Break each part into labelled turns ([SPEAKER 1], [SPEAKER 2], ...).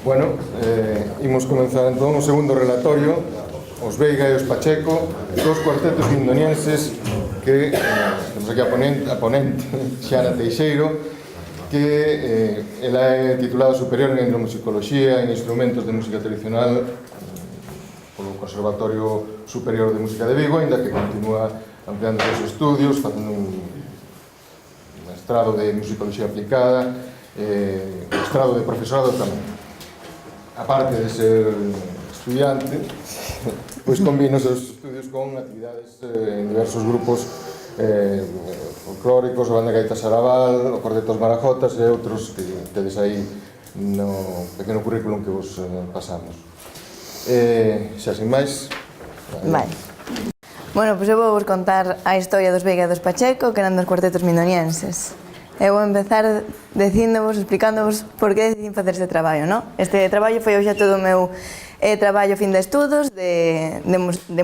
[SPEAKER 1] Bueno, imos comenzar entón o segundo relatorio, os Veiga e os Pacheco, dos cuartetos mindonienses que temos aquí a ponente Xana Teixeiro, que ela é titulada superior en etnomusicoloxía e en instrumentos de música tradicional polo Conservatorio Superior de Música de Vigo, ainda que continúa ampliando os seus estudios, facendo un mestrado de musicoloxía aplicada, mestrado de profesorado tamén. Aparte de ser estudiante, pois combina os seus estudios con actividades en diversos grupos folclóricos, a Banda Gaita Saraval, o Cuartetos Marajotas e outros que tedes aí no pequeno currículum que vos pasamos. Xa, sin máis...
[SPEAKER 2] Vale. Bueno, pois eu vou vos contar a historia dos Veiga e dos Pacheco, que eran dos cuartetos mindonienses. Eu vou empezar dicíndovos, explicándovos por que decidín facer este traballo, non? Este traballo foi obxecto do meu traballo fin de estudos de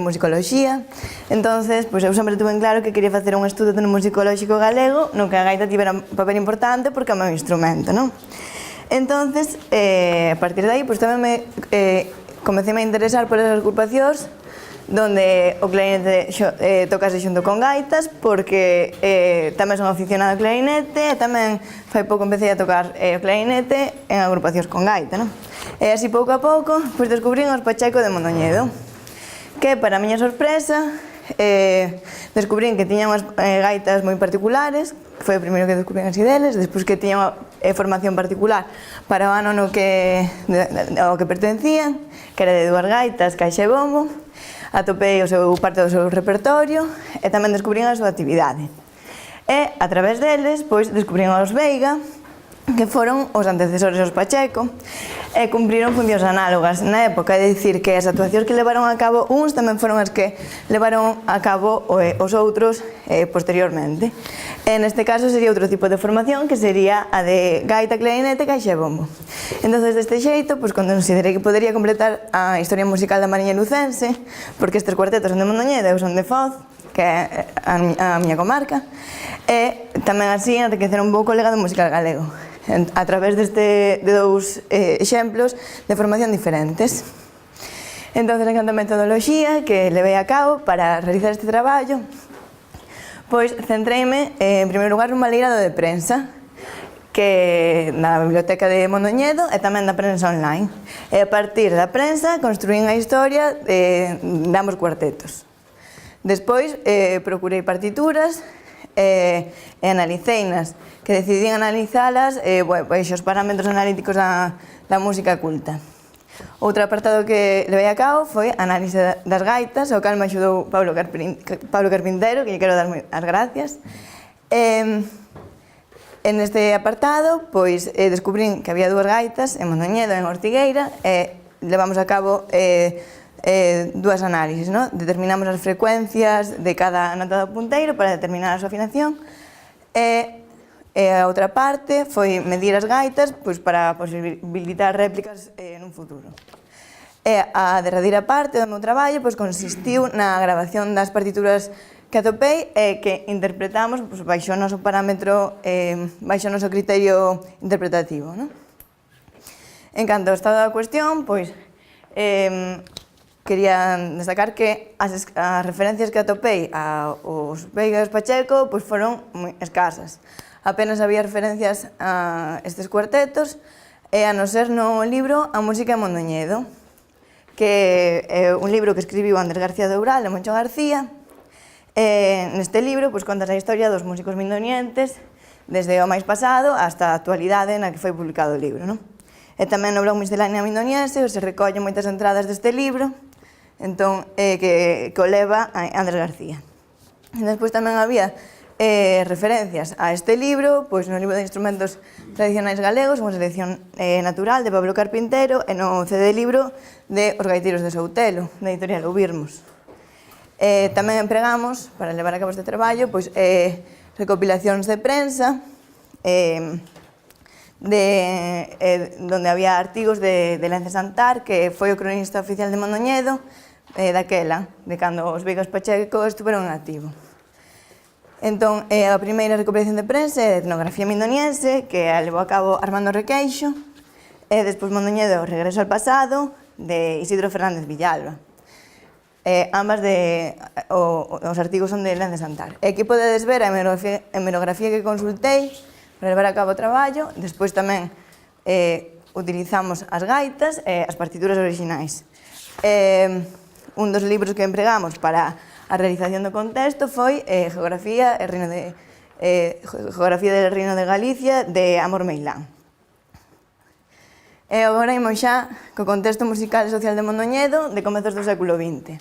[SPEAKER 2] musicoloxía. Entonces, pois eu sempre tuve en claro que quería facer un estudo musicolóxico galego no que a gaita tivera un papel importante porque é o meu instrumento, non? Entonces, a partir de aí, pois tamén me comecei a interesar por esas agrupacións donde o clarinete tocase xunto con gaitas, porque tamén son aficionado ao clarinete e tamén fai pouco empecé a tocar o clarinete en agrupacións con gaita, non? E así pouco a pouco, pois descubrín os Pacheco de Mondoñedo, que para a miña sorpresa descubrín que tiñan unhas gaitas moi particulares, que foi o primeiro que descubrín así deles, despois que tiñan formación particular para o ano ao que pertencían, que era de dúas gaitas, caixa e bombo. Atopei parte do seu repertorio e tamén descubrín a súa actividade. E, a través deles, pois, descubrín os Veiga, que foron os antecesores dos Pacheco, e cumpriron funcións análogas na época, é dicir, que as actuacións que levaron a cabo uns tamén foron as que levaron a cabo os outros posteriormente. E neste caso sería outro tipo de formación, que sería a de gaita, clarinete, caixa e bombo. Entón, deste xeito, considerei que podería completar a historia musical da Mariña Lucense, porque estes cuartetos son de Mondoñedo e son de Foz, que é a miña comarca, e tamén así enriquecer un pouco o legado musical galego, a través de dous exemplos de formación diferentes. Entón, en canto a metodoloxía que levei a cabo para realizar este traballo, pois centreime, en primeiro lugar, nun maleirado de prensa, que na biblioteca de Mondoñedo e tamén da prensa online. E a partir da prensa construín a historia de ambos cuartetos. Despois procurei partituras e analiceinas, que decidín analizalas baixo os parámetros analíticos da música culta. Outro apartado que levei a cabo foi a análise das gaitas, ao cal me axudou Pablo Carpintero, que lle quero dar as gracias. En este apartado, pois, descubrín que había dúas gaitas en Mondoñedo e en Ortigueira e levamos a cabo dúas análisis, non? Determinamos as frecuencias de cada nota do punteiro para determinar a súa afinación e a outra parte foi medir as gaitas para posibilitar réplicas nun futuro. E a derradeira parte do meu traballo consistiu na grabación das partituras que atopei e que interpretamos baixo o noso parámetro, baixo o noso criterio interpretativo. En canto ao estado da cuestión, quería destacar que as referencias que atopei aos Veiga e aos Pacheco foron moi escasas. Apenas había referencias a estes cuartetos e a non ser no libro A música en Mondoñedo, que é un libro que escribiu Andrés García de Oural e Moncho García. Neste libro contas a historia dos músicos mindonientes desde o máis pasado hasta a actualidade na que foi publicado o libro. E tamén no blog Miscelánea Mindoniense se recollen moitas entradas deste libro que o leva Andrés García. Despois tamén había referencias a este libro no libro de instrumentos tradicionais galegos, unha selección natural de Pablo Carpintero e no CD libro de Os gaiteiros de Soutelo, da editorial Ubirmos. Tamén empregamos, para levar a cabo este traballo, recopilacións de prensa donde había artigos de Lence Santar, que foi o cronista oficial de Mondoñedo daquela, de cando os Veiga e os Pacheco estuveron en activo. Entón, a primeira recopilación de prensa é de etnografía mindoniense, que a levou a cabo Armando Requeixo, E despois Mondoñedo, Regreso al pasado, de Isidro Fernández Villalba. Ambas os artigos son de Helena de Santar. E aquí podedes ver a hemerografía que consultei para levar a cabo o traballo. Despois tamén utilizamos as gaitas e as partituras orixinais. Un dos libros que empregamos para a realización do contexto foi Geografía del Reino de Galicia de Amor Meilán. E agora imos xa co contexto musical e social de Mondoñedo de comezos do século XX.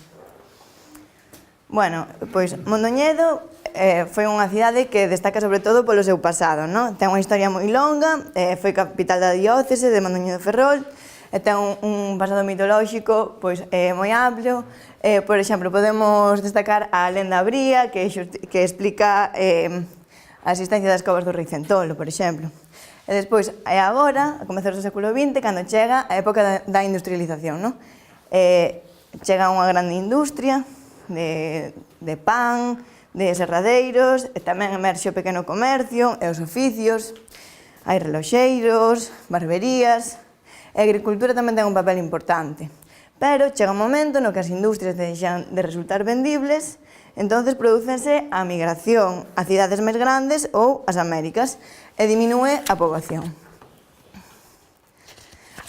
[SPEAKER 2] Bueno, pois Mondoñedo foi unha cidade que destaca sobre todo polo seu pasado, non? Ten unha historia moi longa, foi capital da diócese de Mondoñedo Ferrol, e ten un pasado mitolóxico pois moi amplio. Por exemplo, podemos destacar a lenda Bría, que explica a existencia das covas do Rei Centolo, por exemplo. E despois, é agora, a comezos do século XX, cando chega a época da industrialización, non? Chega unha grande industria de pan, de serradeiros, e tamén emerxe o pequeno comercio e os oficios, hai reloxeiros, barberías, e a agricultura tamén ten un papel importante. Pero chega un momento no que as industrias deixan de resultar vendibles, entonces prodúcense a migración a cidades máis grandes ou as Américas, e diminúe a poboación.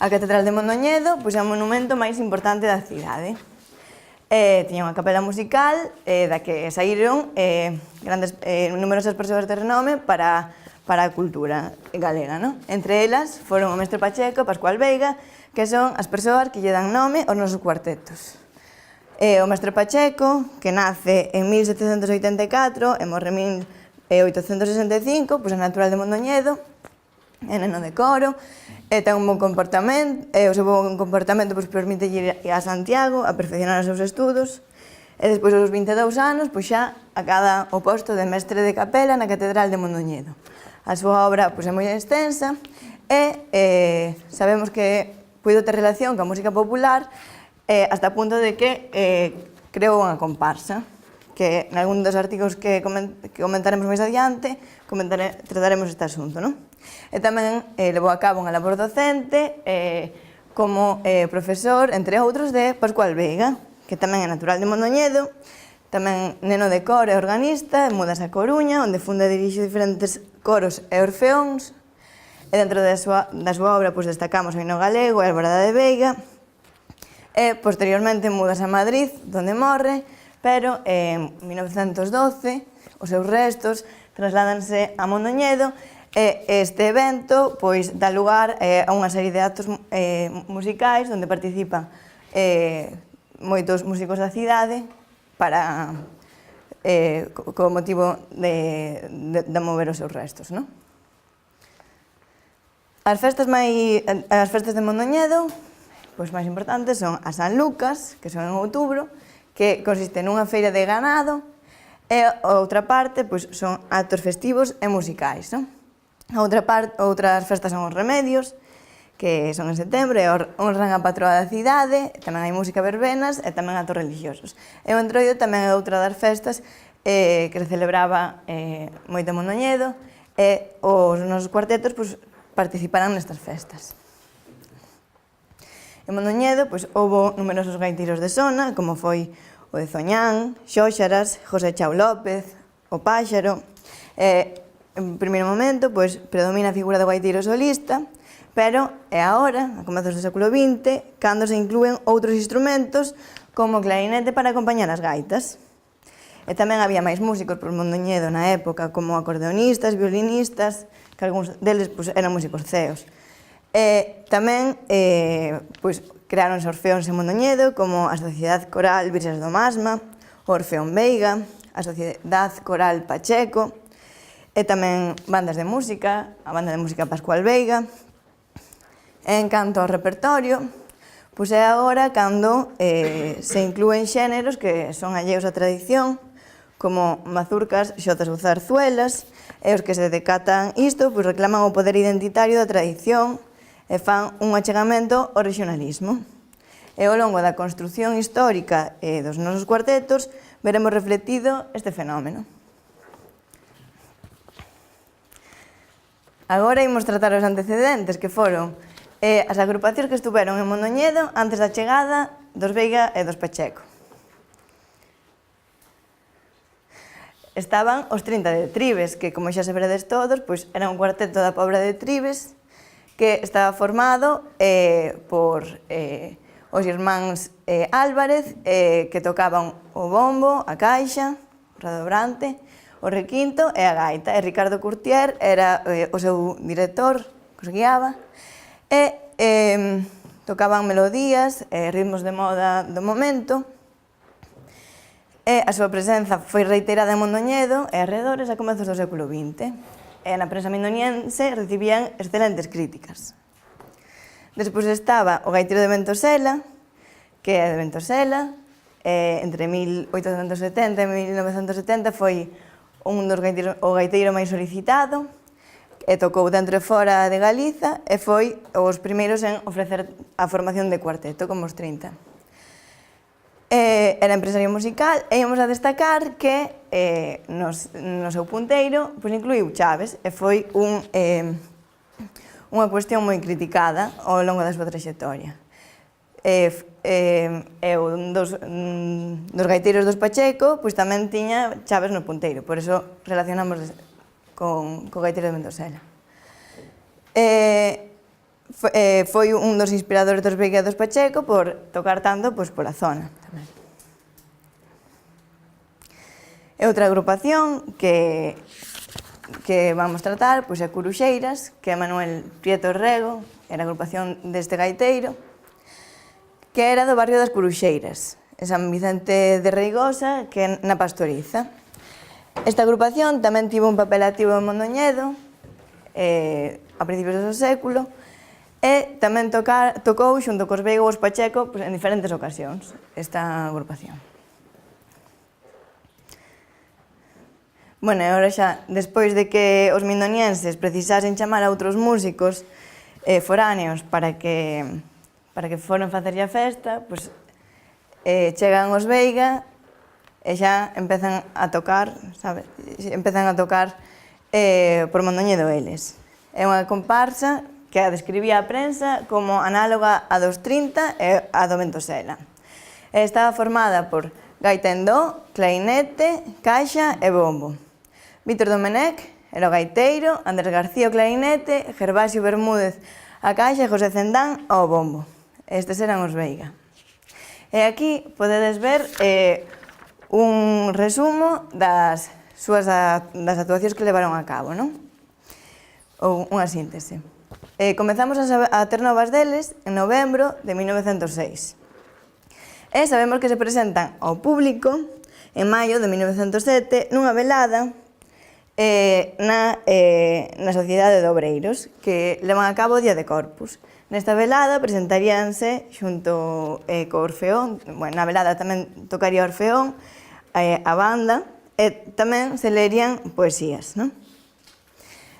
[SPEAKER 2] A Catedral de Mondoñedo é o monumento máis importante da cidade. Tiña unha capela musical da que saíron numerosas persoas de renome para a cultura galega, non? Entre elas foron o mestre Pacheco e Pascual Veiga, que son as persoas que lle dan nome aos nosos cuartetos. O mestre Pacheco, que nace en 1784 e morre en 1865, é natural de Mondoñedo, é neno de coro, ten un bon comportamento, e o seu bon comportamento permite ir a Santiago a perfeccionar os seus estudos, e despois dos 22 anos xa acada o posto de mestre de capela na Catedral de Mondoñedo. A súa obra é moi extensa e sabemos que puido ter relación coa música popular hasta o punto de que creou unha comparsa, que en algún dos artigos que comentaremos máis adiante trataremos este asunto, non? E tamén levou a cabo unha labor docente como profesor, entre outros, de Pascual Veiga, que tamén é natural de Mondoñedo, tamén neno de coro e organista, mudas a Coruña, onde funda e dirixe diferentes coros e orfeóns, e dentro da súa obra destacamos o himno galego e a Alborada de Veiga, e posteriormente mudas a Madrid, onde morre, pero en 1912 os seus restos trasládanse a Mondoñedo, e este evento dá lugar a unha serie de actos musicais onde participan moitos músicos da cidade co motivo de mover os seus restos, non? As festas de Mondoñedo máis importantes son a San Lucas, que son en outubro, que consiste nunha feira de ganado, e a outra parte son actos festivos e musicais, non? Outras festas son os remedios, que son en setembro e honran a patroa da cidade, tamén hai música, verbenas e tamén actos religiosos. E o Entroido tamén é outra das festas que se celebraba moito en Mondoñedo, e os nosos cuartetos participarán nestas festas. En Mondoñedo houbo numerosos gaiteiros de sona, como foi o de Zoñán, Xóxaras, José Chao López, o Páxaro. En primeiro momento predomina a figura do gaiteiro solista, pero é agora, a comezos do século XX, cando se inclúen outros instrumentos como o clarinete para acompañar as gaitas. E tamén había máis músicos por Mondoñedo na época, como acordeonistas, violinistas, que algúns deles eran músicos ceos. Tamén creáronse orfeóns en Mondoñedo, como a Sociedade Coral Virxes do Masma, o Orfeón Veiga, a Sociedade Coral Pacheco, e tamén bandas de música, a banda de música Pascual Veiga. En canto ao repertorio, é agora cando se inclúen xéneros que son alleos á tradición, como mazurcas, xotas ou zarzuelas, e os que se decatan isto reclaman o poder identitario da tradición e fan un achegamento ao regionalismo. E ao longo da construción histórica dos nosos cuartetos veremos reflectido este fenómeno. Agora imos tratar os antecedentes, que foron as agrupacións que estuveron en Mondoñedo antes da chegada dos Veiga e dos Pacheco. Estaban os 30 de Tribes, que, como xa saberedes todos, pois era un cuarteto da Pobra de Tribes que estaba formado por os irmáns Álvarez, que tocaban o bombo, a caixa, o redobrante, o requinto e a gaita. E Ricardo Curtier era o seu director, que os guiaba, e tocaban melodías e ritmos de moda do momento. E a súa presenza foi reiterada en Mondoñedo e arredores a comezos do século XX. E na prensa mindoniense recibían excelentes críticas. Despois estaba o gaiteiro de Ventosela, que é de Ventosela, entre 1870 e 1970 foi un dos o gaiteiro máis solicitado, e tocou dentro e fora de Galiza, e foi os primeiros en ofrecer a formación de cuarteto, como os 30. Era empresario musical e íamos a destacar que no seu punteiro incluiu Chaves e foi unha cuestión moi criticada ao longo da súa traxectoria. Un dos gaiteiros dos Pacheco tamén tiña Chaves no punteiro, por iso relacionamos co gaiteiro de Ventosela. Foi un dos inspiradores dos Veiga e dos Pacheco por tocar tanto pola zona. E outra agrupación que vamos tratar é Curuxeiras, que é Manuel Prieto Rego, era a agrupación deste gaiteiro, que era do barrio das Curuxeiras, en San Vicente de Reigosa, que é na Pastoriza. Esta agrupación tamén tivo un papel activo en Mondoñedo a principios do século, e tamén tocou xunto cos Veiga e os Pacheco en diferentes ocasións esta agrupación. Bueno, e agora xa, despois de que os mindonienses precisasen chamar a outros músicos foráneos para que foran facerlle a festa, chegan os Veiga e xa empezan a tocar, sabes? Empezan a tocar por Mondoñedo eles. É unha comparsa que a describía a prensa como análoga a dos 30 e a do Ventosela. Estaba formada por gaita en do, clarinete, caixa e bombo. Víctor Domenech era o gaiteiro, Andrés García o clarinete, Gervasio Bermúdez a caixa e José Cendán ao bombo. Estes eran os Veiga. E aquí podedes ver un resumo das actuacións que levaron a cabo, non? Ou unha síntese. Comezamos a ter novas deles en novembro de 1906. E sabemos que se presentan ao público en maio de 1907 nunha velada na Sociedade de Obreiros, que levan a cabo o Día de Corpus. Nesta velada presentaríanse xunto co Orfeón, na velada tamén tocaría o Orfeón, a banda, e tamén se lerían poesías, non?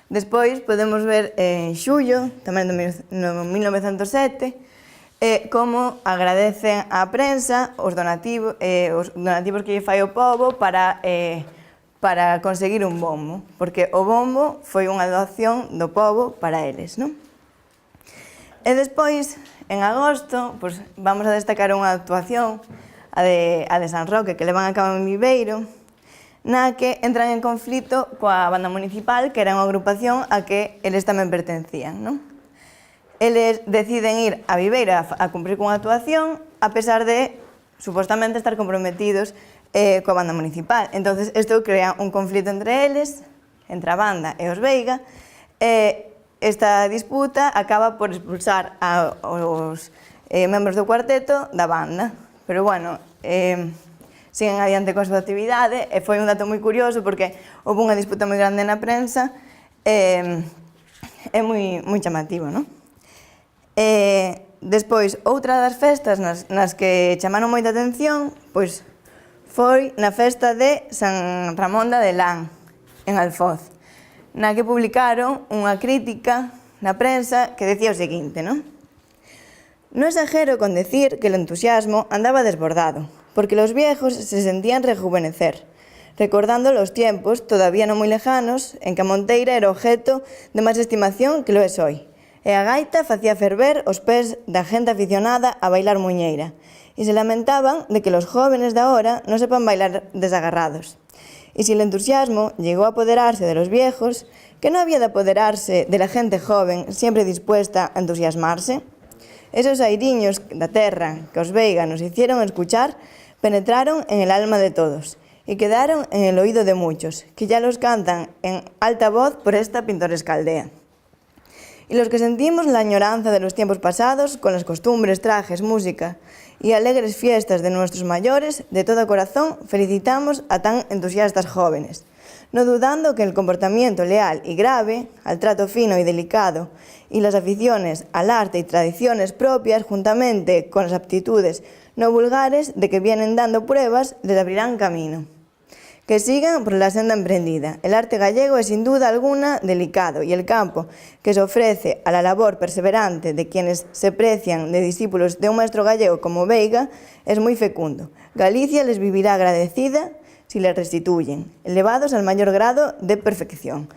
[SPEAKER 2] Despois podemos ver en xullo, tamén no 1907, como agradecen á prensa os donativos que lle fai o pobo para conseguir un bombo, porque o bombo foi unha doación do pobo para eles, non? E despois, en agosto, vamos a destacar unha actuación, a de San Roque, que levan a cabo en Viveiro, na que entran en conflito coa banda municipal, que era unha agrupación a que eles tamén pertencían, non? Eles deciden ir a Viveiro a cumprir cunha actuación, a pesar de, supostamente, estar comprometidos coa banda municipal. Entonces, isto crea un conflito entre eles, entre a banda e os Veiga, e esta disputa acaba por expulsar aos membros do cuarteto da banda. Pero, bueno, siguen adiante coa súa actividade, e foi un dato moi curioso porque houve unha disputa moi grande na prensa, é moi chamativo, non? Despois, outra das festas nas que chamaron moita atención, foi na festa de San Ramón de Adelán, en Alfoz, na que publicaron unha crítica na prensa que decía o seguinte, non? No exagero con decir que el entusiasmo andaba desbordado, porque los viejos se sentían rejuvenecer, recordando los tiempos, todavía no muy lejanos, en que Monteira era objeto de más estimación que lo es hoy, e a gaita facía ferver os pés da xente aficionada a bailar muiñeira, e se lamentaban de que los jóvenes de ahora no sepan bailar desagarrados. Y si el entusiasmo llegó a apoderarse de los viejos, ¿qué no había de apoderarse de la gente joven siempre dispuesta a entusiasmarse? Esos airiños da terra que os Veiga nos hicieron escuchar penetraron en el alma de todos y quedaron en el oído de muchos, que ya los cantan en alta voz por esta pintoresca aldea. Y los que sentimos la añoranza de los tiempos pasados, con las costumbres, trajes, música y alegres fiestas de nuestros mayores, de todo corazón felicitamos a tan entusiastas jóvenes, no dudando que el comportamiento leal y grave, al trato fino y delicado, y las aficiones al arte y tradiciones propias, juntamente con las aptitudes no vulgares de que vienen dando pruebas, les abrirán camino. Que sigan por la senda emprendida. El arte gallego es sin duda alguna delicado y el campo que se ofrece a la labor perseverante de quienes se precian de discípulos de un maestro gallego como Veiga es muy fecundo. Galicia les vivirá agradecida si les restituyen, elevados al mayor grado de perfección.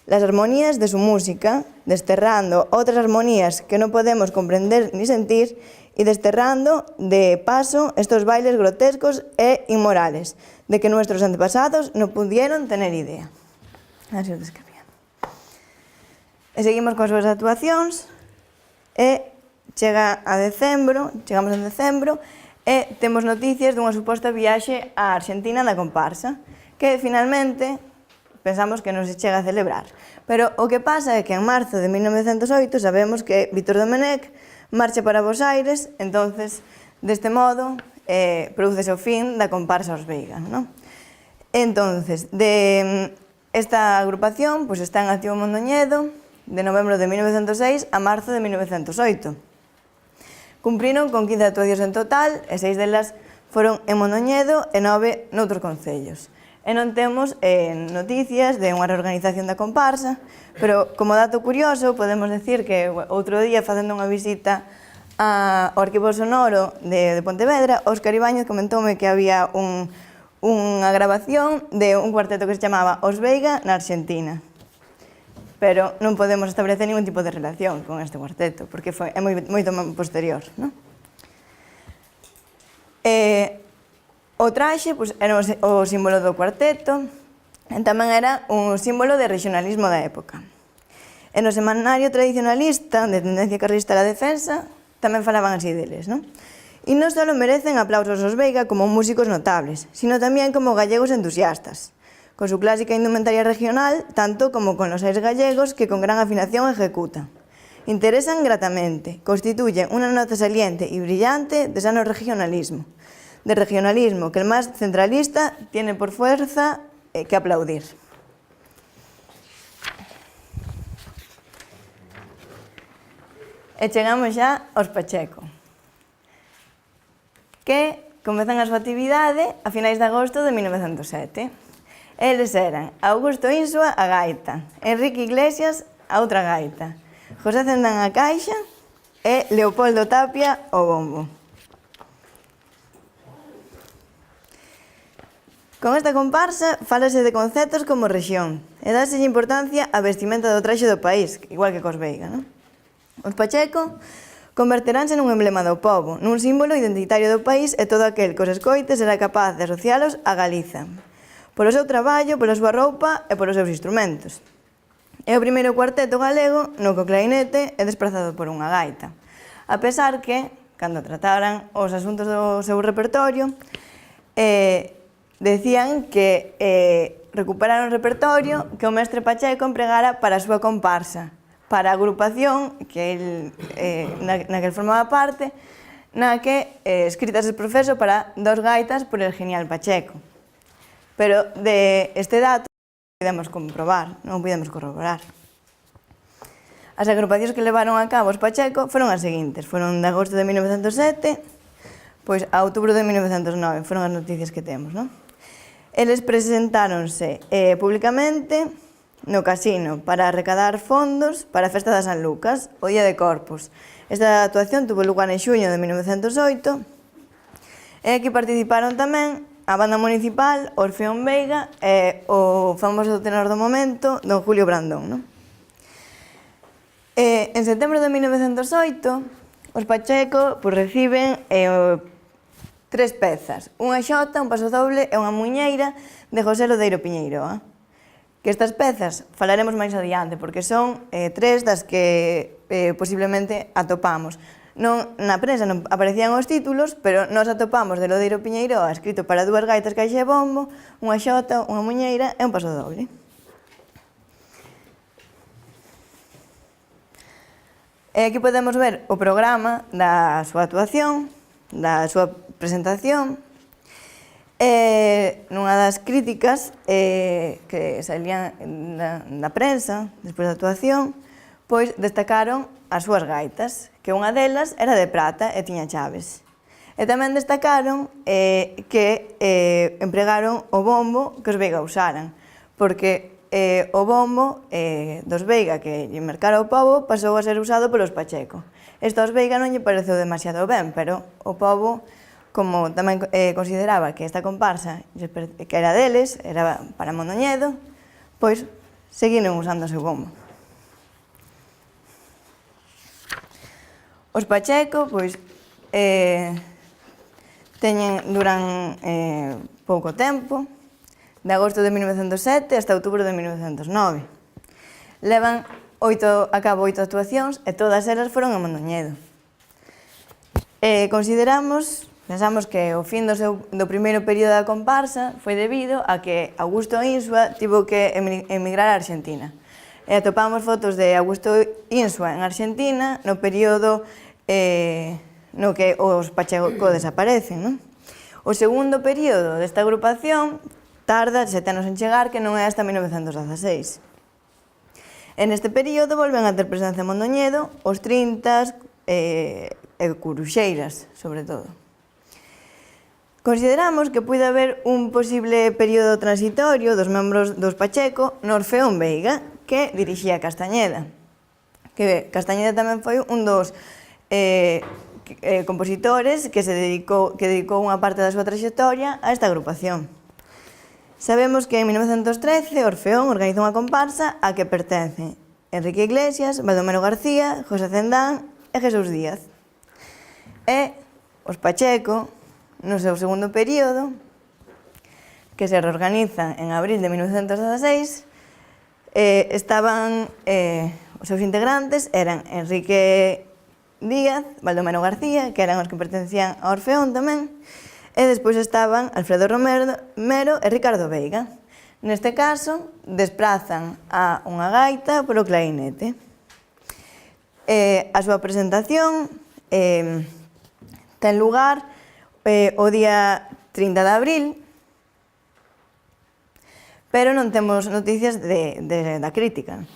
[SPEAKER 2] Las armonías de su música, desterrando otras armonías que no podemos comprender ni sentir, y desterrando de paso estos bailes grotescos e inmorales, de que nuestros antepasados no pudieron tener idea. Así o describía. E seguimos con as súas actuacións, e chegamos en decembro, e temos noticias dunha suposta viaxe á Argentina na comparsa, que finalmente pensamos que non se chega a celebrar. Pero o que pasa é que en marzo de 1908 sabemos que Víctor Domenech marcha para Bos Aires, entonces, deste modo, prodúcese o fin da comparsa Os Veiga, ¿no? Entonces, de esta agrupación pues, está en activo en Mondoñedo de novembro de 1906 a marzo de 1908. Cumpriron con 15 actuacións en total, e 6 delas foron en Mondoñedo e 9 noutros concellos. E non temos noticias de unha reorganización da comparsa, pero como dato curioso podemos decir que outro día facendo unha visita ao Arquivo Sonoro de Pontevedra, Óscar Ibáñez comentoume que había unha grabación de un cuarteto que se chamaba Os Veiga na Argentina, pero non podemos establecer ningún tipo de relación con este cuarteto, porque é moito posterior, non? O traxe era o símbolo do cuarteto e tamén era un símbolo de regionalismo da época. E no semanario tradicionalista de tendencia carlista da defensa tamén falaban así deles, non? E non só merecen aplausos os Veiga como músicos notables, sino tamén como gallegos entusiastas, con su clásica indumentaria regional, tanto como con los aires gallegos que con gran afinación ejecutan. Interesan gratamente, constituyen una nota saliente y brillante de sano regionalismo, de regionalismo que el más centralista tiene por fuerza que aplaudir. E chegamos xa aos Pacheco, que comezan a súa actividade a finais de agosto de 1907. Eles eran Augusto Insua, a gaita, Enrique Iglesias, a outra gaita, José Cendán a caixa e Leopoldo Tapia o bombo. Con esta comparsa fálase de conceptos como rexión e dáselle importancia á vestimenta do traxe do país, igual que cos Veiga, non? Os Pacheco converteránse nun emblema do pobo, nun símbolo identitario do país e todo aquel que os escoite será capaz de asocialos a Galiza, polo seu traballo, pola súa roupa e polos seus instrumentos. É o primeiro cuarteto galego no que o clarinete é desprazado por unha gaita, a pesar que, cando trataran os asuntos do seu repertorio, decían que recuperaron o repertorio que o mestre Pacheco empregara para a súa comparsa, para a agrupación que na que el formaba parte, na que escritas el profeso para 2 gaitas por el genial Pacheco. Pero de este dato non podemos comprobar, non podemos corroborar. As agrupacións que levaron a cabo os Pacheco foron as seguintes, foron de agosto de 1907 pois a outubro de 1909, foron as noticias que temos, non? Eles presentáronse públicamente no casino para recadar fondos para a festa da San Lucas, o Día de Corpus. Esta actuación tuvo lugar en xuño de 1908 e aquí participaron tamén a banda municipal, Orfeón Veiga e o famoso tenor do momento, don Julio Brandón, non? En setembro de 1908, os Pacheco reciben 3 pezas, unha xota, un pasodoble e unha muiñeira de José Lodeiro Piñeiroa. Que estas pezas falaremos máis adiante, porque son 3 das que posiblemente atopamos. Na prensa non aparecían os títulos, pero nós atopamos de Lodeiro Piñeiroa escrito para 2 gaitas, caixa e bombo, unha xota, unha muiñeira e un pasodoble. E aquí podemos ver o programa da súa actuación, da súa presentación. Nunha das críticas que salían na prensa, despois da actuación, pois destacaron as súas gaitas, que unha delas era de prata e tiña chaves. E tamén destacaron que empregaron o bombo que os Veiga usaran, porque o bombo dos Veiga que lle mercara o pobo pasou a ser usado polos Pacheco. Isto aos Veiga non lle pareceu demasiado ben, pero o pobo, como tamén consideraba que esta comparsa que era deles, era para Mondoñedo, pois seguiron usando o seu bombo. Os Pacheco, pois, duran pouco tempo, de agosto de 1907 hasta outubro de 1909. Levan a cabo 8 actuacións e todas elas foron a Mondoñedo. Pensamos que o fin do primeiro período da comparsa foi debido a que Augusto Insua tivo que emigrar a Argentina. E atopamos fotos de Augusto Insua en Argentina no período no que os Pacheco desaparecen, non? O segundo período desta agrupación tarda 7 anos en chegar, que non é hasta 1916. En este período volven a ter presencia en Mondoñedo os 30 e Curuxeiras, sobre todo. Consideramos que puide haber un posible período transitorio dos membros dos Pacheco no Orfeón Veiga, que dirixía Castañeda. Que Castañeda tamén foi un dos compositores que dedicou unha parte da súa trayectoria a esta agrupación. Sabemos que en 1913 Orfeón organizou unha comparsa a que pertencen Enrique Iglesias, Baldomero García, José Cendán e Jesús Díaz. E os Pacheco, no seu segundo período, que se reorganizan en abril de 1916, os seus integrantes eran Enrique Díaz, Baldomero García, que eran os que pertencían a Orfeón tamén, e despois estaban Alfredo Romero e Ricardo Veiga. Neste caso, desprazan a unha gaita polo clarinete. A súa presentación ten lugar o día 30 de abril, pero non temos noticias da crítica.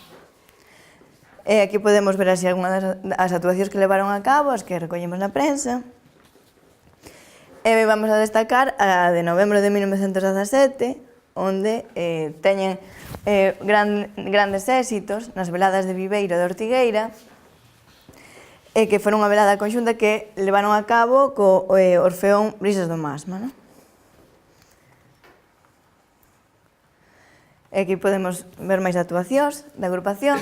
[SPEAKER 2] Aquí podemos ver así algunhas das actuacións que levaron a cabo, as que recollemos na prensa. Vamos a destacar a de novembro de 1917, onde teñen grandes éxitos nas veladas de Viveiro de Ortigueira, que foron unha velada conxunta que levaron a cabo co Orfeón Brisas do Masma. Aquí podemos ver máis actuacións da agrupación.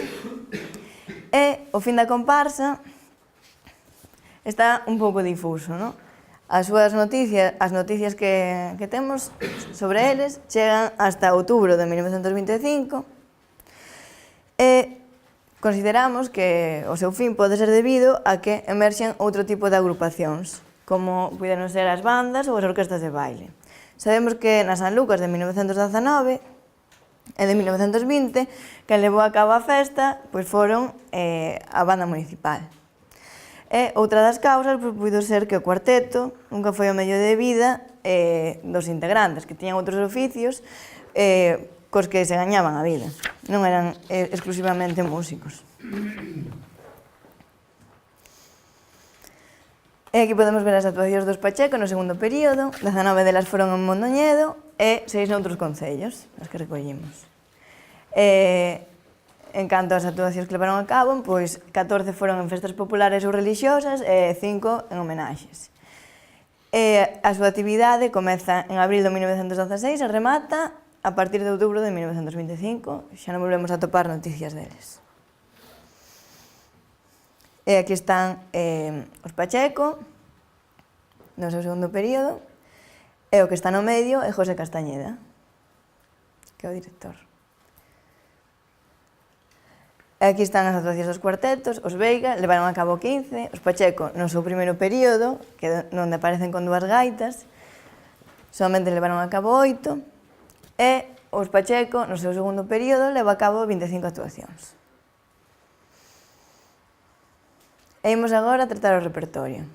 [SPEAKER 2] E o fin da comparsa está un pouco difuso, non? As noticias que temos sobre eles chegan hasta outubro de 1925 e consideramos que o seu fin pode ser debido a que emerxen outro tipo de agrupacións, como puderon ser as bandas ou as orquestas de baile. Sabemos que na San Lucas de 1919 e de 1920, que levou a cabo a festa, pois foron a banda municipal. E outra das causas puido ser que o cuarteto nunca foi o medio de vida dos integrantes, que tiñan outros oficios cos que se gañaban a vida. Non eran exclusivamente músicos. E aquí podemos ver as actuacións dos Pacheco no segundo período. 19 delas foron en Mondoñedo e 6 noutros concellos, as que recollimos. En canto ás actuacións que levaron a cabo, pois 14 foron en festas populares ou religiosas e 5 en homenaxes. A súa actividade comeza en abril de 1916 e remata a partir de outubro de 1925. Xa non volvemos a topar noticias deles. E aquí están os Pacheco, no seu segundo período, e o que está no medio é José Castañeda, que é o director. E aquí están as actuacións dos cuartetos. Os Veiga levaron a cabo 15, os Pacheco no seu primeiro período, que é onde aparecen con 2 gaitas, solamente levaron a cabo 8, e os Pacheco no seu segundo período leva a cabo 25 actuacións. E imos agora a tratar o repertorio.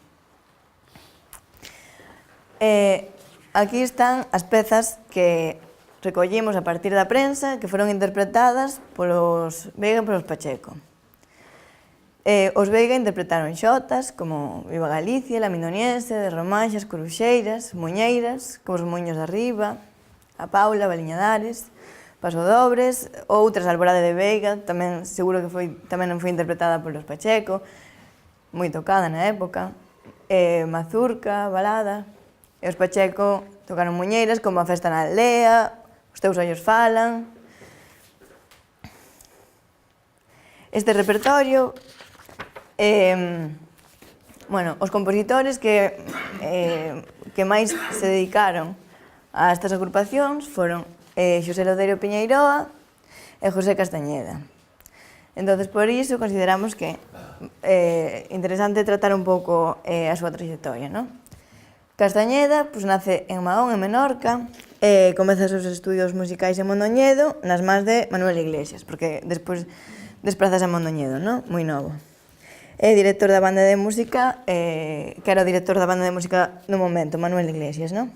[SPEAKER 2] Aquí están as pezas que recollimos a partir da prensa, que foron interpretadas polos Veiga e polos Pacheco. Os Veiga interpretaron xotas como Viva Galicia, La Mindoniense, de Romanxas, Coruxeiras, Muñeiras, como os Muños de Arriba, A Paula, Baliñadares, Pasodobres, outras, Alborada de Veiga, tamén seguro que tamén non foi interpretada polos Pacheco, moi tocada na época, Mazurca, Balada. E os Pacheco tocaron Muñeiras como A Festa na Aldea, Os teus ollos falan. Este repertorio, os compositores que máis se dedicaron a estas agrupacións foron Xosé Lodeiro Piñeiroa e José Castañeda. Entón, por iso, consideramos que é interesante tratar un pouco a súa trayectoria, non? Castañeda nace en Mahón, en Menorca, e comeza os seus estudios musicais en Mondoñedo nas mans de Manuel Iglesias, porque despois desprázase a Mondoñedo, non? Moi novo. É director da banda de música, que era o director da banda de música no momento, Manuel Iglesias, non?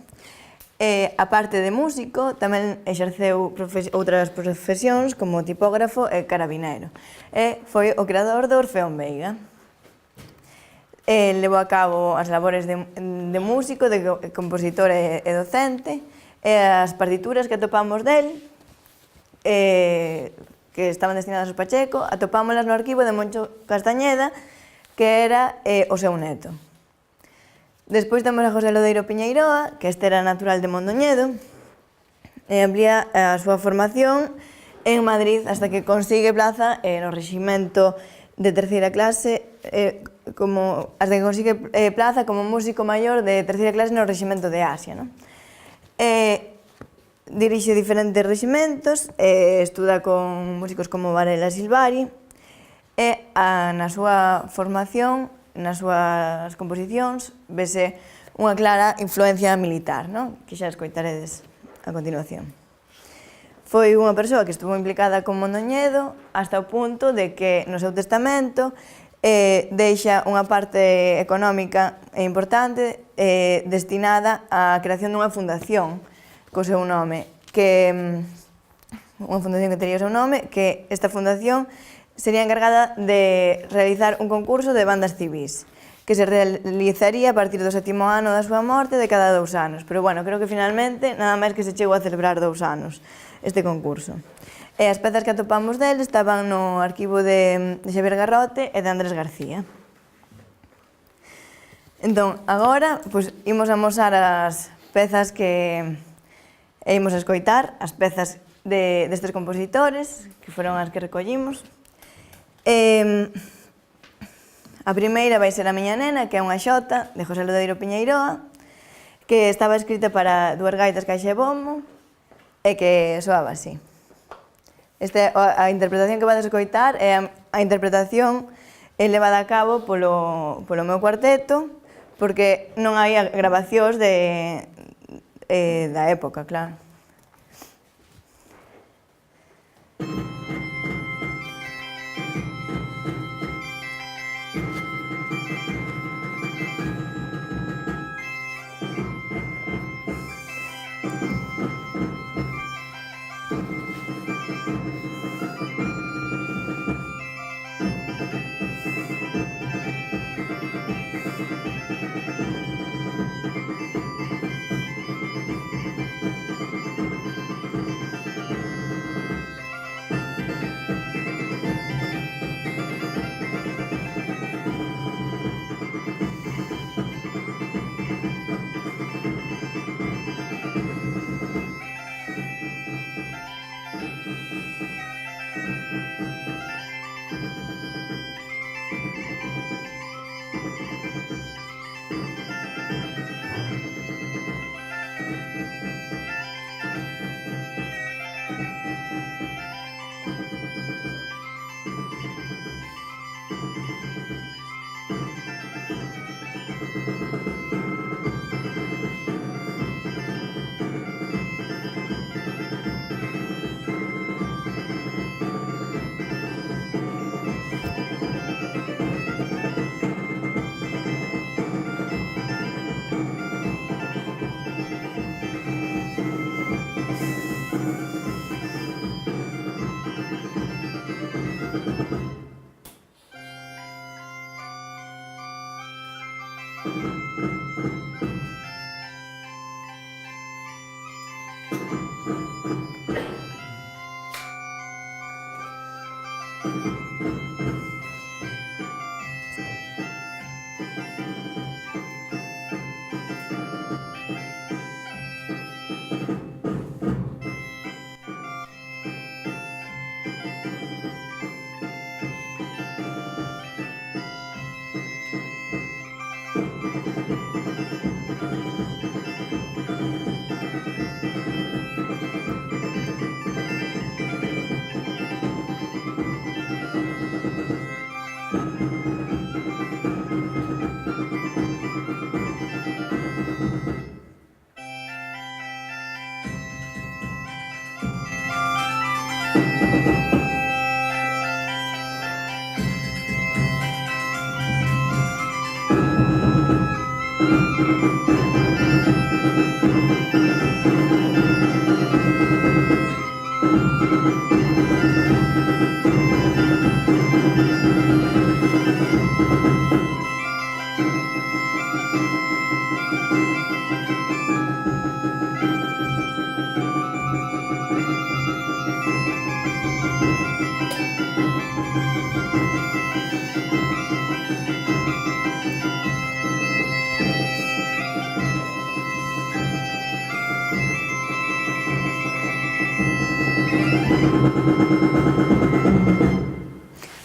[SPEAKER 2] A parte de músico, tamén exerceu outras profesións como tipógrafo e carabinero. E foi o creador do Orfeón Veiga. Levou a cabo as labores de músico, de compositor e docente, e as partituras que atopamos del, que estaban destinadas aos Pacheco, atopámolas no arquivo de Moncho Castañeda, que era o seu neto. Despois temos a José Lodeiro Piñeiroa, que este era natural de Mondoñedo, e amplía a súa formación en Madrid hasta que consigue plaza no reximento de terceira clase, hasta que consigue plaza como músico maior de terceira clase no reximento de Asia, non? Dirixe diferentes reximentos, estuda con músicos como Varela Silvari, e na súa formación, nas súas composicións, vese unha clara influencia militar, non? Que xa escoitaredes a continuación. Foi unha persoa que estuvo implicada con Mondoñedo hasta o punto de que no seu testamento deixa unha parte económica importante destinada á creación dunha fundación co seu nome, unha fundación que tería o seu nome, que esta fundación sería encargada de realizar un concurso de bandas civís, que se realizaría a partir do 7º ano da súa morte de cada 2 anos. Pero, bueno, creo que finalmente nada máis que se chegou a celebrar 2 anos este concurso. E as pezas que atopamos del estaban no arquivo de Xavier Garrote e de Andrés García. Entón, agora, imos amosar as pezas que imos a escoitar, as pezas destes compositores, que foron as que recollimos. A primeira vai ser A miña nena, que é unha xota de José Lodeiro Piñeiroa, que estaba escrita para 2 gaitas, caixa e bombo, e que soaba así. A interpretación que vades escoitar é a interpretación levada a cabo polo meu cuarteto, porque non hai grabacións da época, claro.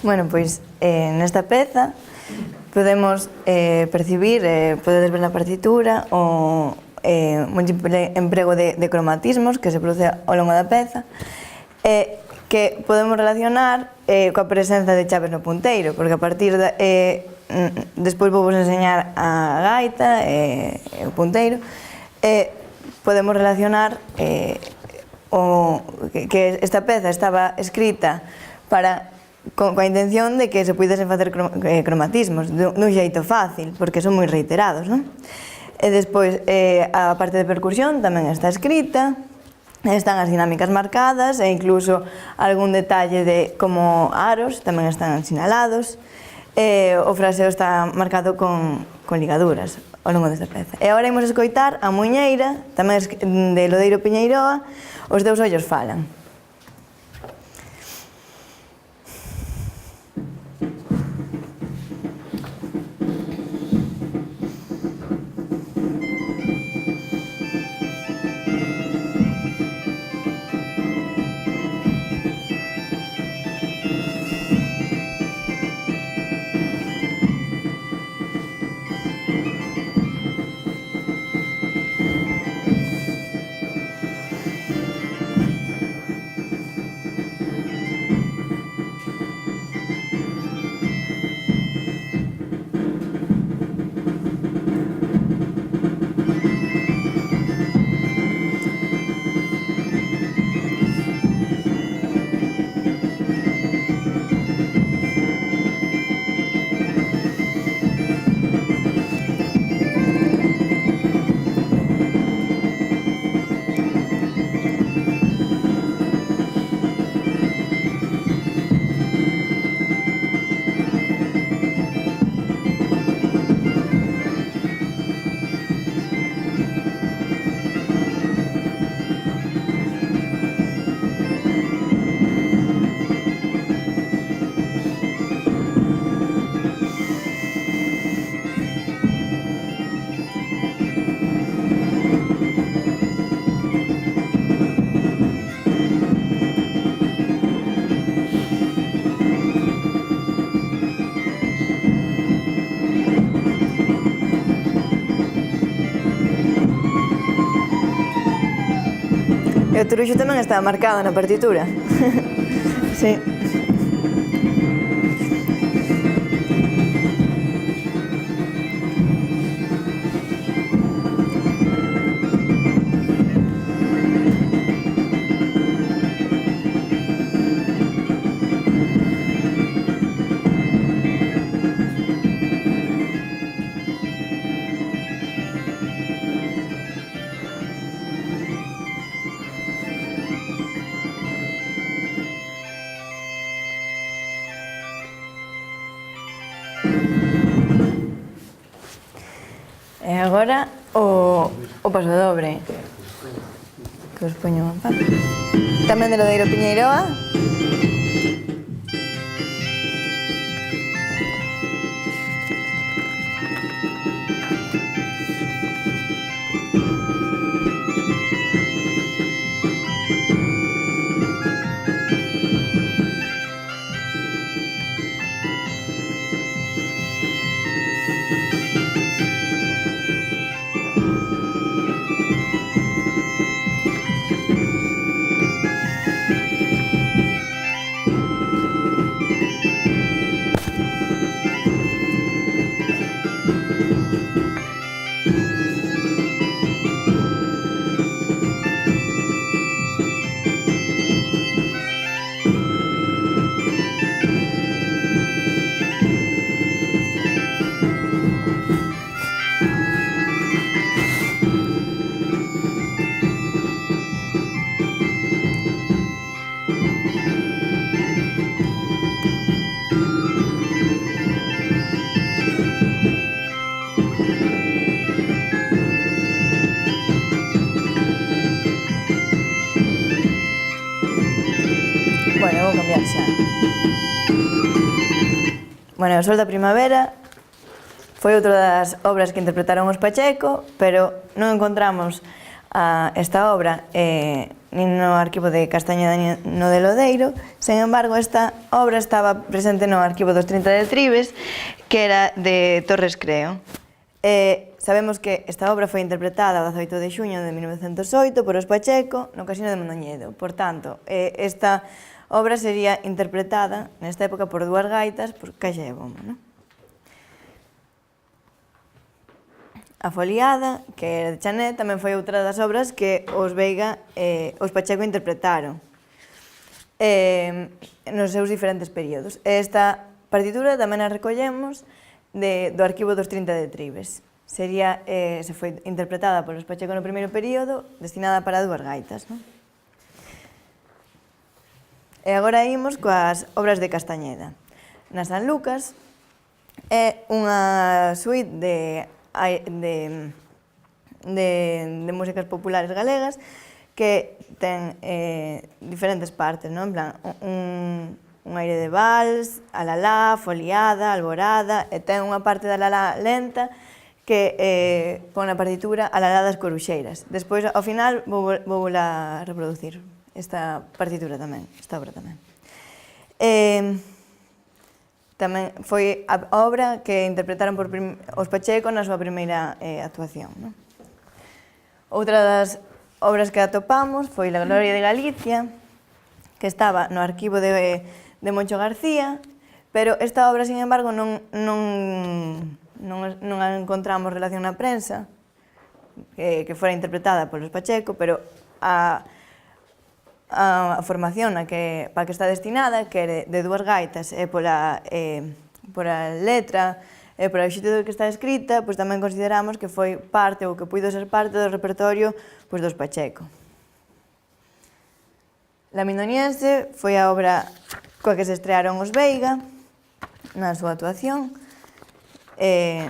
[SPEAKER 2] Bueno, pois nesta peza podemos percibir, podedes ver na partitura, o múltiple emprego de cromatismos que se produce ao longo da peza, que podemos relacionar coa presenza de chaves no punteiro, porque a partir de... despois vou vos enseñar a gaita e o punteiro, podemos relacionar que esta peza estaba escrita coa intención de que se puidesen facer cromatismos dun xeito fácil, porque son moi reiterados, non? E despois, a parte de percusión tamén está escrita, están as dinámicas marcadas e incluso algún detalle de como aros tamén están sinalados. O fraseo está marcado con ligaduras ao longo desta peza. E agora imos escoitar a muiñeira, tamén de Lodeiro Piñeiroa, Os teus ollos falan. E o turuxo tamén está marcado na partitura. Sí. E agora o pasodobre, que os poño unha parte. Tamén de Lodeiro Piñeiroa. Bueno, vou cambiar xa. Bueno, o Sol da Primavera foi outra das obras que interpretaron os Pacheco, pero non encontramos esta obra nin no arquivo de Castañeda nin no de Lodeiro. Sen embargo, esta obra estaba presente no arquivo dos 30 de Tribes, que era de Torres Creo. Sabemos que esta obra foi interpretada o 18 de xuño de 1908 por os Pacheco no Casino de Mondoñedo. Por tanto, esta obra sería interpretada nesta época por dúas gaitas, por caixa e bombo, non? A Foliada, que era de Chanet, tamén foi outra das obras que os Veiga e os Pacheco interpretaron nos seus diferentes períodos. Esta partitura tamén a recollemos do arquivo dos 30 de Tribes. Se foi interpretada polos Pacheco no primeiro período, destinada para dúas gaitas, non? E agora imos coas obras de Castañeda. Na San Lucas é unha suite de músicas populares galegas que ten diferentes partes, non? En plan, un aire de vals, alalá, foliada, alborada, e ten unha parte da alalá lenta que pon na partitura alalá das coruxeiras. Despois, ao final, vou a reproducir esta partitura tamén, esta obra tamén. Tamén foi a obra que interpretaron os Pacheco na súa primeira actuación, non? Outra das obras que atopamos foi La Gloria de Galicia, que estaba no arquivo de Moncho García, pero esta obra, sin embargo, non a encontramos relación na prensa, que fora interpretada polos Pacheco, pero a formación para que está destinada, que é de dúas gaitas, e pola letra e pola xito que está escrita, pois tamén consideramos que foi parte ou que puido ser parte do repertorio dos Pacheco. La Mindoniense foi a obra coa que se estrearon os Veiga na súa actuación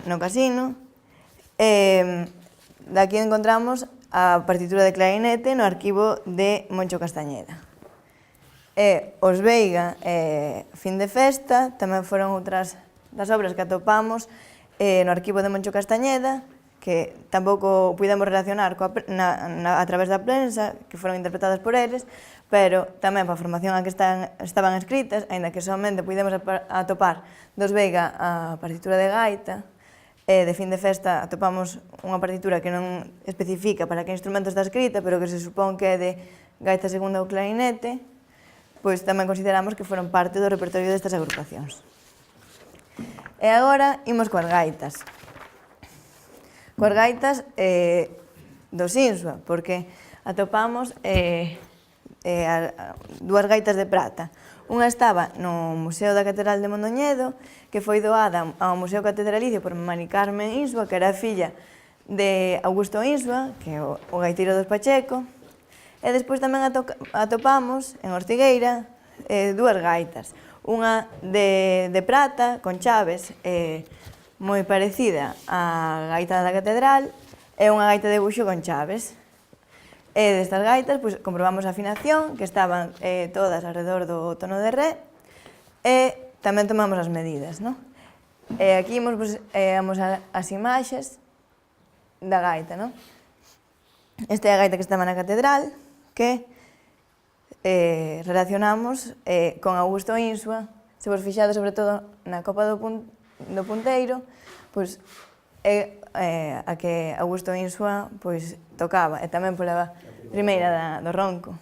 [SPEAKER 2] no Casino. Daqui encontramos a partitura de clarinete no arquivo de Moncho Castañeda. Os Veiga, Fin de Festa, tamén foron outras das obras que atopamos no arquivo de Moncho Castañeda, que tampouco pudemos relacionar a través da prensa, que foron interpretadas por eles, pero tamén para a formación a que estaban escritas, aínda que somente pudemos atopar dos Veiga a partitura de gaita, de Fin de Festa atopamos unha partitura que non especifica para que instrumento está escrita, pero que se supón que é de gaita segunda ou clarinete, pois tamén consideramos que foron parte do repertorio destas agrupacións. E agora imos coas gaitas. Coas gaitas do Sinsua, porque atopamos dúas gaitas de prata. Unha estaba no Museo da Catedral de Mondoñedo, que foi doada ao Museo Catedralicio por Mari Carmen Insua, que era filla de Augusto Insua, que é o gaiteiro dos Pacheco. E despois tamén atopamos, en Ortigueira, dúas gaitas. Unha de prata, con chaves, moi parecida á gaita da catedral, é unha gaita de buxo con chaves. E destas gaitas, pois, comprobamos a afinación, que estaban todas alrededor do tono de re, e tamén tomamos as medidas, non? E aquí imos, pois, as imaxes da gaita, non? Esta é a gaita que estaba na catedral, que relacionamos con Augusto Insua. Se vos fixades, sobre todo, na copa do punteiro, pois, é a que Augusto Insua pois, tocaba, e tamén pola primeira do ronco.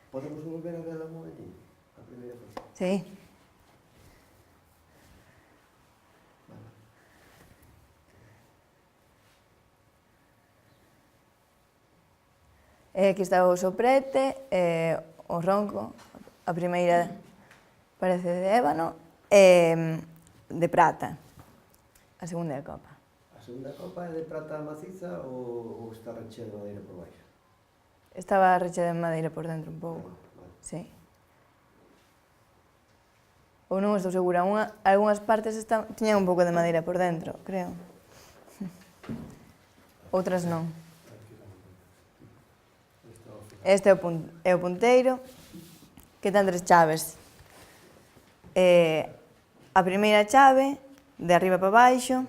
[SPEAKER 3] Podemos volver a ver a moedinha? A primeira vez?
[SPEAKER 2] Sí. Aquí está o soprete, o ronco, a primeira parece de ébano, de prata, a segunda é a copa.
[SPEAKER 3] A segunda copa é de prata maciza ou está rechea de madeira por baixo?
[SPEAKER 2] Estaba rechea de madeira por dentro un pouco,
[SPEAKER 3] Vale.
[SPEAKER 2] sí. Ou non estou segura, algunhas partes tiñan un pouco de madeira por dentro, creo. Outras non. Este é o punteiro, que ten 3 chaves. A primeira chave, de arriba para baixo,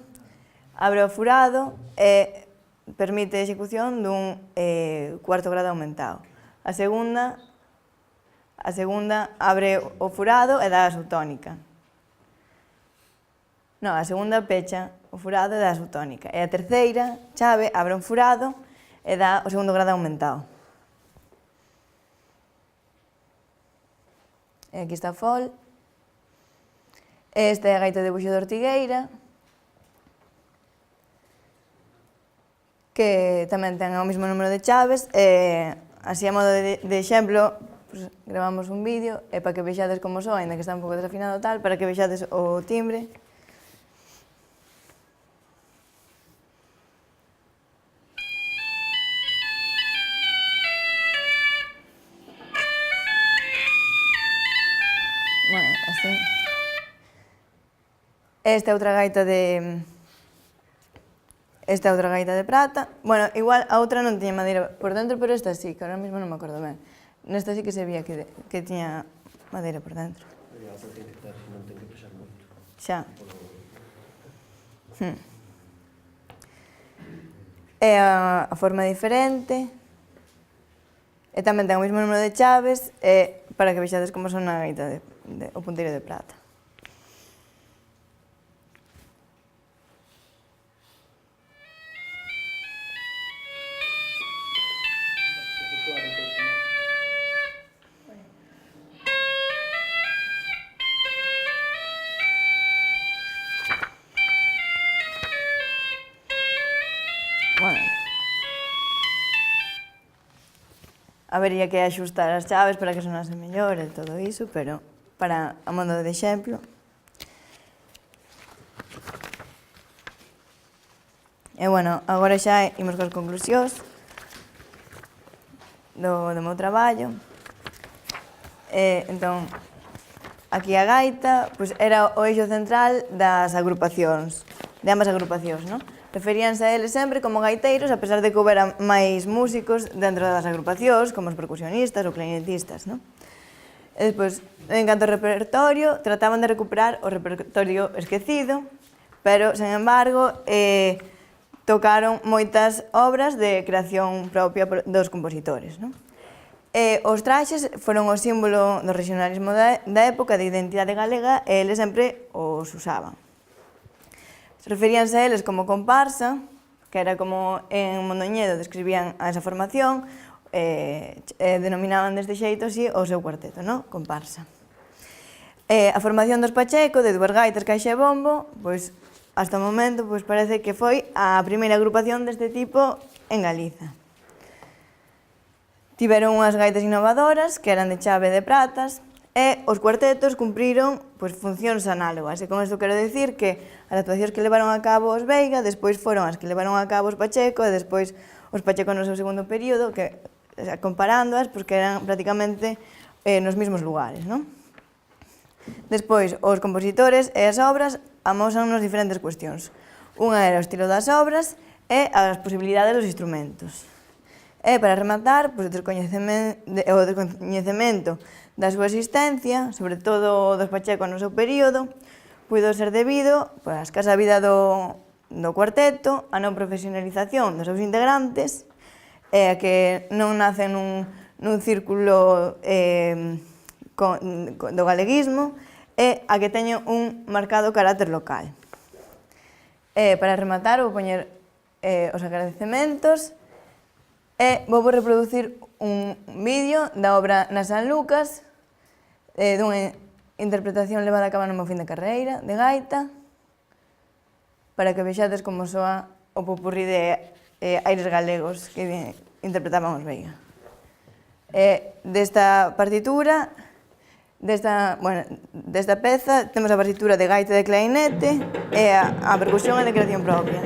[SPEAKER 2] abre o furado e permite a execución dun cuarto grado aumentado. A segunda abre o furado e dá a subtónica. Non, a segunda pecha o furado e dá a subtónica. E a terceira chave abre un furado e dá o segundo grado aumentado. E aquí está a fol. Esta é a gaita de buxo de ortigueira, que tamén ten o mesmo número de chaves, e así a modo de exemplo, pues, gravamos un vídeo, e para que vexades como soa, ainda que está un pouco desafinado tal, para que vexades o timbre. Bueno, así. Esta é outra gaita de prata. Bueno, igual a outra non tiña madeira por dentro, pero esta sí, que ahora mesmo non me acordo ben. Nesta sí que se vía que tiña madeira por dentro.
[SPEAKER 3] E a outra ten que estar, se non ten que pesar moito.
[SPEAKER 2] Xa. É a forma diferente. E tamén ten o mesmo número de chaves, para que vexades como son a gaita o punteiro de prata. Bueno, habería que axustar as chaves para que sonase mellor e todo iso, pero para a modo de exemplo. E bueno, agora xa imos coas conclusións do meu traballo. Entón, aquí a gaita pois, era o eixo central das agrupacións, de ambas agrupacións, non? Referíanse a eles sempre como gaiteiros, a pesar de que houbera máis músicos dentro das agrupacións, como os percusionistas ou clarinetistas, non? E despois, en canto ao repertorio, trataban de recuperar o repertorio esquecido, pero, sen embargo, tocaron moitas obras de creación propia dos compositores, non? Os traxes foron o símbolo do regionalismo da época, de identidade galega, e eles sempre os usaban. Referíanse a eles como comparsa, que era como en Mondoñedo describían a esa formación, denominaban deste xeito así o seu cuarteto, non? Comparsa. A formación dos Pacheco, de dúas gaitas, caixa e bombo, pois, hasta o momento, pois, parece que foi a primeira agrupación deste tipo en Galiza. Tiveron unhas gaitas innovadoras, que eran de chave de pratas, e os cuartetos cumpriron pois, funcións análogas. E con isto quero dicir que as actuacións que levaron a cabo os Veiga despois foron as que levaron a cabo os Pacheco e despois os Pacheco no seu segundo período, que comparándoas, pois, que eran prácticamente nos mesmos lugares, non? Despois, os compositores e as obras amosannos diferentes cuestións. Unha era o estilo das obras e as posibilidades dos instrumentos. E, para rematar, o descoñecemento da súa existencia, sobre todo dos Pacheco no seu período, puido ser debido á escasa vida do cuarteto, a non profesionalización dos seus integrantes, e a que non nacen nun círculo do galeguismo, e a que teñen un marcado carácter local. Para rematar, vou poñer os agradecementos e vou reproducir un vídeo da obra Na San Lucas, dunha interpretación levada a cabo no meu fin de carreira, de gaita, para que vexades como soa o popurrí de aires galegos que interpretaban os Veiga. Desta partitura, desta peza, temos a partitura de gaita e de clarinete e a percusión e de creación propia.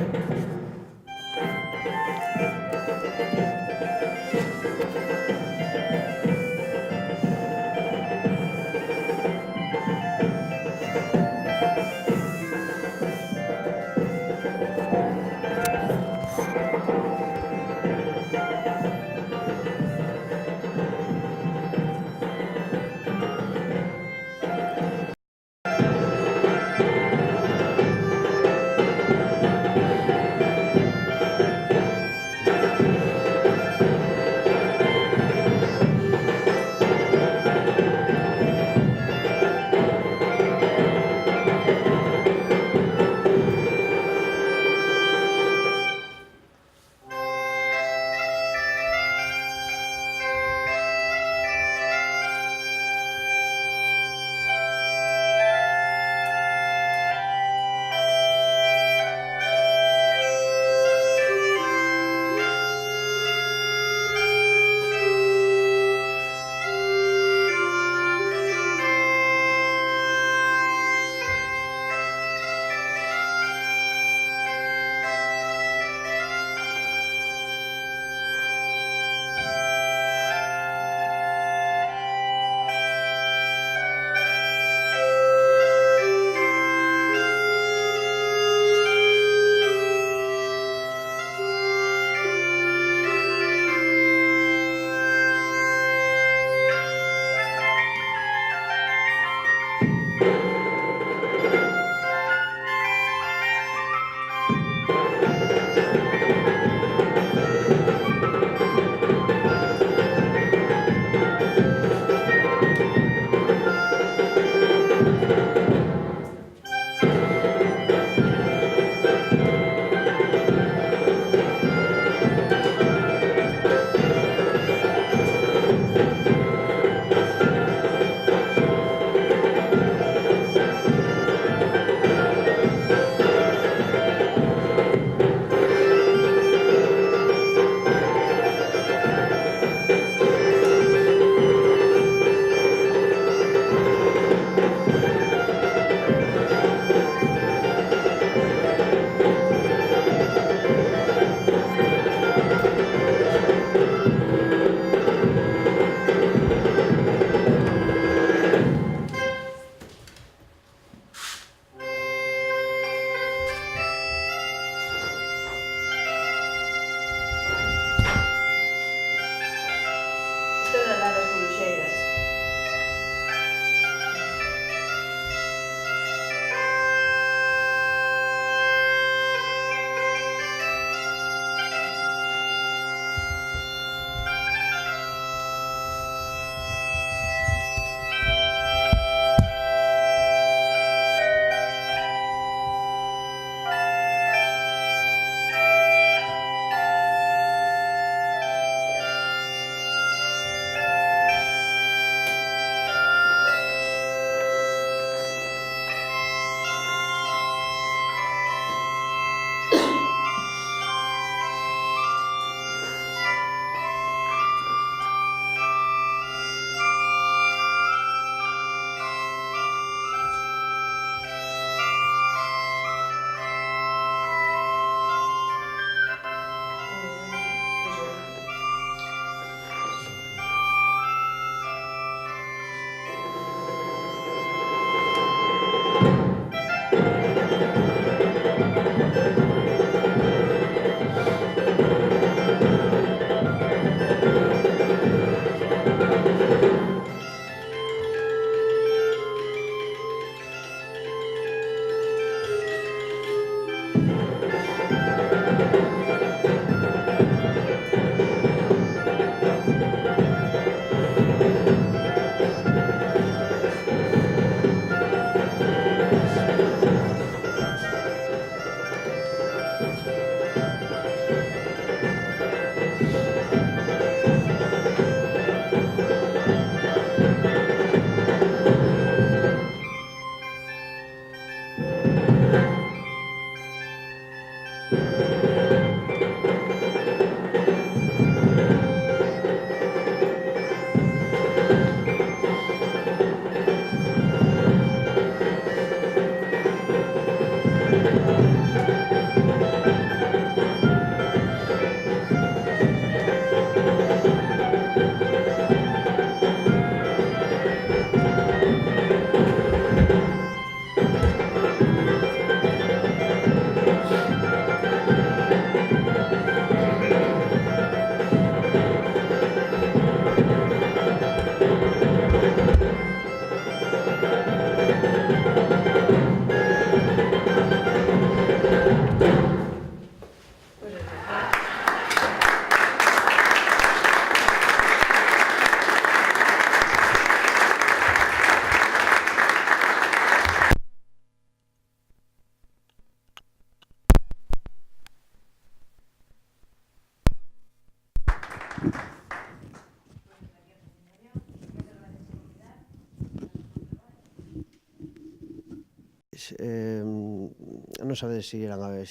[SPEAKER 3] non sabedes se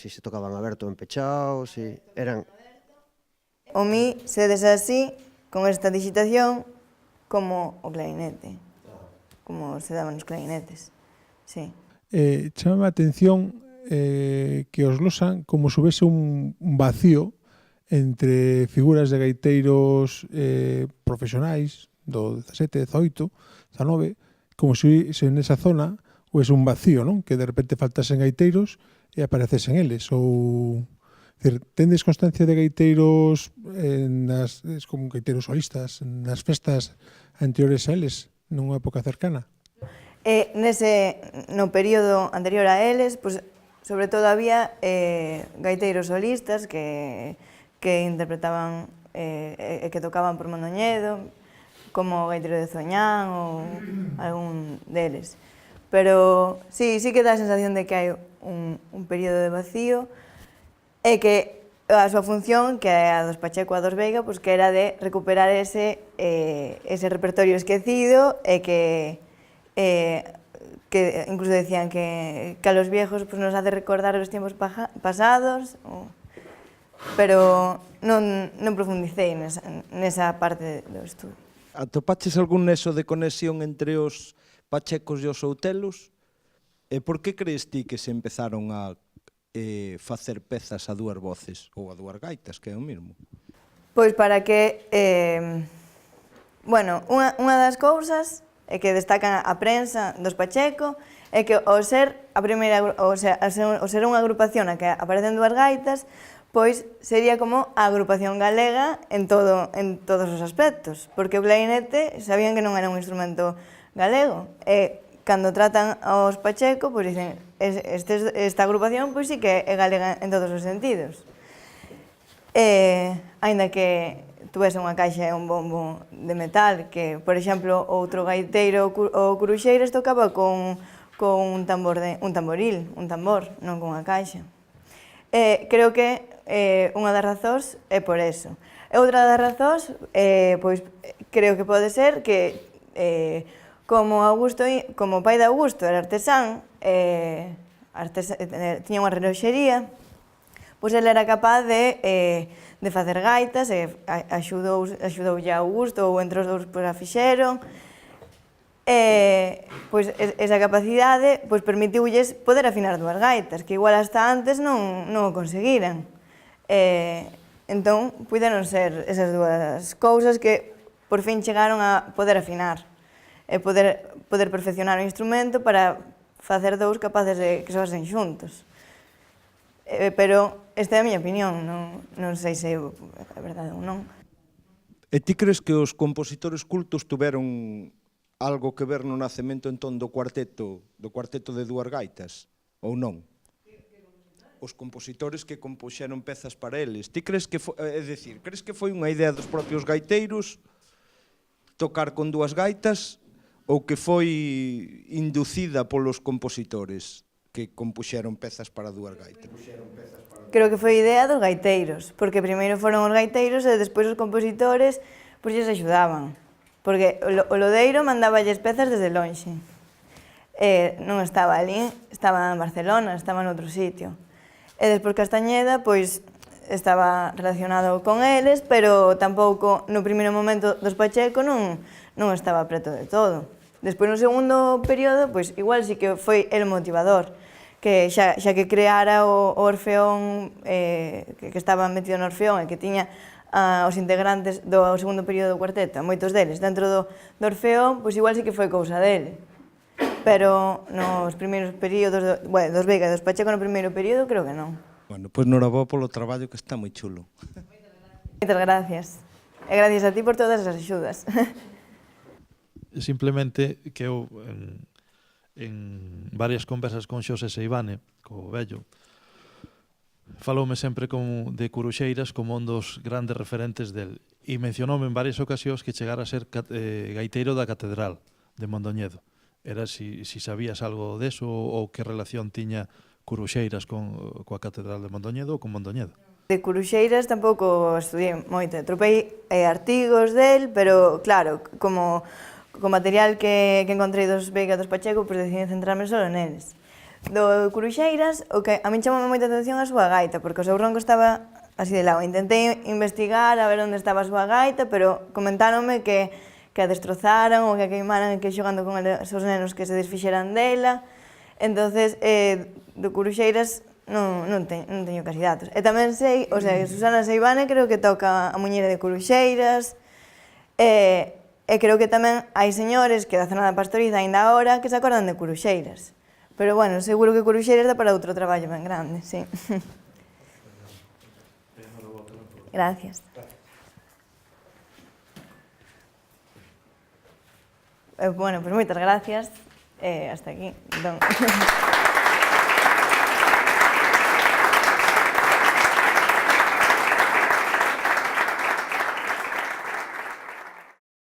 [SPEAKER 3] se tocaban aberto ou en pechao, se eran...
[SPEAKER 2] O mi sedes así, con esta digitación, como o clarinete, como se daban os clarinetes, sí.
[SPEAKER 4] Chama a atención que os losan como se houvese un vacío entre figuras de gaiteiros profesionais do 17, 18, 19, como se nesa zona houvese un vacío, non? Que de repente faltasen gaiteiros e aparecesen eles, ou... Tendes constancia de gaiteiros como gaiteiros solistas nas festas anteriores a eles, nunha época cercana?
[SPEAKER 2] No período anterior a eles, pues, sobre todo había gaiteiros solistas que interpretaban e que tocaban por Mondoñedo, como o gaiteiro de Zoñán ou algún deles. Pero sí que dá a sensación de que hai un período de vacío e que a súa función, que é a dos Pacheco e a dos Veiga, pues, que era de recuperar ese repertorio esquecido e que incluso decían que a los viejos pues, nos hace recordar os tiempos pasados, pero non profundicei nesa parte do estudio.
[SPEAKER 5] Atopaches algún nexo de conexión entre os Pachecos e os Outelos? E por que crees ti que se empezaron a facer pezas a dúas voces ou a dúas gaitas, que é o mesmo?
[SPEAKER 2] Pois para que, unha das cousas é que destacan a prensa dos Pacheco é que ao ser unha agrupación na que aparecen dúas gaitas, pois sería como a agrupación galega en todos os aspectos, porque o clarinete sabían que non era un instrumento galego, e cando tratan aos Pacheco, pois dicen, esta agrupación pois sí que é galega en todos os sentidos. Aínda que tuvese unha caixa e un bombo de metal, que, por exemplo, outro gaiteiro, o Curuxeiras, tocaba con un tamboril, un tambor, non con unha caixa. Creo que unha das razóns é por eso. E outra das razóns, pois, creo que pode ser que como o pai de Augusto era artesán, tiña unha reloxería, pois ele era capaz de facer gaitas, e axudoulle a Augusto, ou entre os dous pois a fixeron, pois esa capacidade pois permitiulles poder afinar dúas gaitas, que igual hasta antes non o conseguiran. Entón, puideron ser esas dúas cousas que por fin chegaron a poder afinar e poder perfeccionar o instrumento para facer dous capaces de que soasen xuntos. Pero esta é a miña opinión, non sei se é verdade ou non.
[SPEAKER 5] E ti crees que os compositores cultos tuveron algo que ver no nacemento entón do cuarteto de dúas gaitas, ou non? Os compositores que compuxeron pezas para eles. Ti crees que crees que foi unha idea dos propios gaiteiros tocar con dúas gaitas, ou que foi inducida polos compositores que compuxeron pezas para dúas gaitas?
[SPEAKER 2] Creo que foi idea dos gaiteiros, porque primeiro foron os gaiteiros e despois os compositores pois lles axudaban, porque o lodeiro mandáballes pezas desde lonxe. Non estaba ali, estaba en Barcelona, estaba en outro sitio. E despois Castañeda pois estaba relacionado con eles, pero tampouco no primeiro momento dos Pacheco non estaba preto de todo. Despois no segundo período, pois igual sí que foi el motivador, que xa que creara o Orfeón, que estaba metido no Orfeón e que tiña os integrantes do segundo período do cuarteto, moitos deles dentro do Orfeón, pois igual sí que foi cousa dele. Pero nos primeiros períodos, dos Veiga e dos Pacheco no primeiro período, creo que non.
[SPEAKER 5] Bueno, pois norabó polo traballo, que está moi chulo.
[SPEAKER 2] Moitas gracias. E gracias a ti por todas as axudas.
[SPEAKER 6] Simplemente que eu en varias conversas con Xosé Seivane, co vello, faloume sempre de Curuxeiras como un dos grandes referentes del, e mencionoume en varias ocasións que chegara a ser gaiteiro da Catedral de Mondoñedo. Era si sabías algo deso ou que relación tiña Curuxeiras coa Catedral de Mondoñedo ou con Mondoñedo.
[SPEAKER 2] De Curuxeiras tampouco estudiei moito, tropei artigos del, pero claro, como material que encontrei dos Veiga e dos Pacheco, pois decidí centrarme solo neles. do Curuxeiras, o que a min chamou moita atención a súa gaita, porque o seu ronco estaba así de lado. Intentei investigar a ver onde estaba a súa gaita, pero comentáronme que a destrozaran ou que a queimaran que xogando con esos nenos que se desfixeran dela. Entonces, do Curuxeiras non teño casi datos. E tamén sei, o sea, Susana Seivane creo que toca a muñeira de Curuxeiras, e creo que tamén hai señores que da zona da Pastoriza ainda ahora que se acordan de Curuxeiras. Pero bueno, seguro que Curuxeiras dá para outro traballo ben grande, sí. Gracias. Bueno, pues moitas gracias. Hasta aquí. Entón...